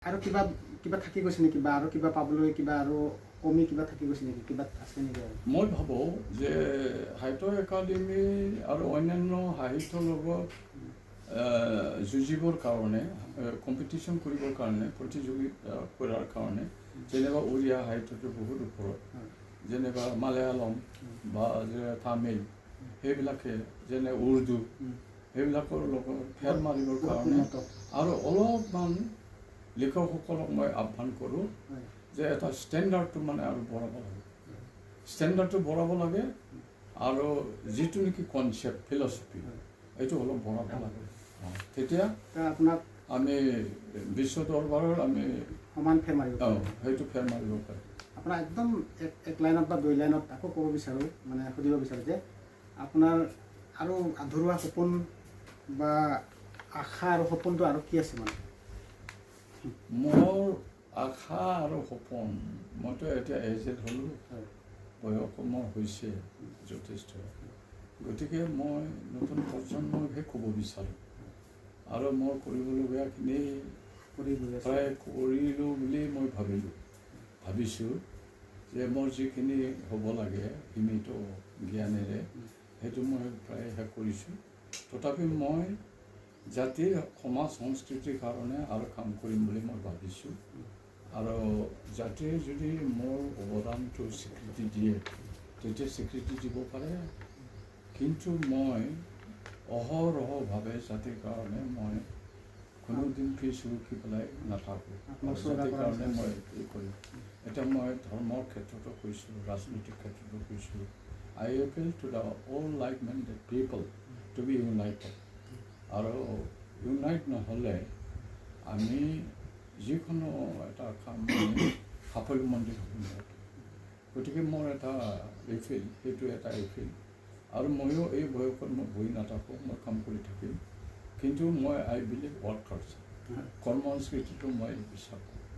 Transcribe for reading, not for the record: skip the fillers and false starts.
আৰু কিবা কিবা থাকি গৈছে নেকি বা আৰু কিবা পাবলৈ কিবা আৰু কমি কিবা থাকি গৈছে নেকি কিবা আছে নেকি মই ভাবোঁ যে সাহিত্য একাডেমি আৰু অন্যান্য সাহিত্যৰ লগত যুঁজিবৰ কাৰণে কম্পিটিশ্যন কৰিবৰ কাৰণে প্ৰতিযোগিতা কৰাৰ কাৰণে যেনিবা উৰিয়া সাহিত্যটো বহুত ওপৰত যেনিবা মালায়ালম বা যে তামিল সেইবিলাকে যেনে উৰ্দু সেইবিলাকৰ লগত ফেৰ মাৰিবৰ কাৰণে আৰু অলপমান লিখকসকলক মই আহ্বান কৰোঁ যে এটা ষ্টেণ্ডাৰ্ডটো মানে আৰু বঢ়াব লাগে ষ্টেণ্ডাৰ্ডটো বঢ়াব লাগে আৰু যিটো নেকি কনচেপ্ট ফিলচফি এইটো অলপ বঢ়াব লাগে তেতিয়া আপোনাক আমি বিশ্ব দৰবাৰৰ আমি সমান ফেৰ মাৰিব সেইটো ফেৰ মাৰিব পাৰোঁ আপোনাৰ একদম এক লাইনত বা 2 লাইনত আকৌ ক'ব বিচাৰোঁ মানে সুধিব বিচাৰোঁ যে আপোনাৰ আৰু আধৰুৱা সপোন বা আশা আৰু সপোনটো আৰু কি আছে মানে মোৰ আশা আৰু সপোন মইতো এতিয়া এজেড হ'লোঁ বয়স মোৰ হৈছে যথেষ্ট গতিকে মই নতুন প্ৰজন্মকহে ক'ব বিচাৰোঁ আৰু মই কৰিবলগীয়াখিনি প্ৰায় কৰিলোঁ বুলি মই ভাবিছোঁ যে মোৰ যিখিনি হ'ব লাগে সীমিত জ্ঞানেৰে সেইটো মই প্ৰায় শেষ কৰিছোঁ তথাপি মই জাতিৰ সমাজ সংস্কৃতিৰ কাৰণে আৰু কাম কৰিম বুলি মই ভাবিছোঁ আৰু জাতিয়ে যদি মোৰ অৱদানটো স্বীকৃতি দিয়ে তেতিয়া স্বীকৃতি দিব পাৰে কিন্তু মই অহৰহভাৱে জাতিৰ কাৰণে মই কোনোদিন পিছ হুহুকি পেলাই নাথাকোঁ জাতিৰ কাৰণে মই এই কৰিম এতিয়া মই ধৰ্মৰ ক্ষেত্ৰতো কৈছোঁ ৰাজনৈতিক ক্ষেত্ৰতো কৈছোঁ I appeal to the all like minded people to be united আৰু ইউনাইট নহ'লে আমি যিকোনো এটা কাম সাফল্যমণ্ডিত হ'ব নোৱাৰোঁ গতিকে মোৰ এটা এপিল সেইটো এটা এপিল আৰু ময়ো এই বয়সত মই বহি নাথাকোঁ মই কাম কৰি থাকিম কিন্তু মই আই বিলিভ ৱৰ্কাৰ্ছ কৰ্মসংস্কৃতিটো মই বিশ্বাস কৰোঁ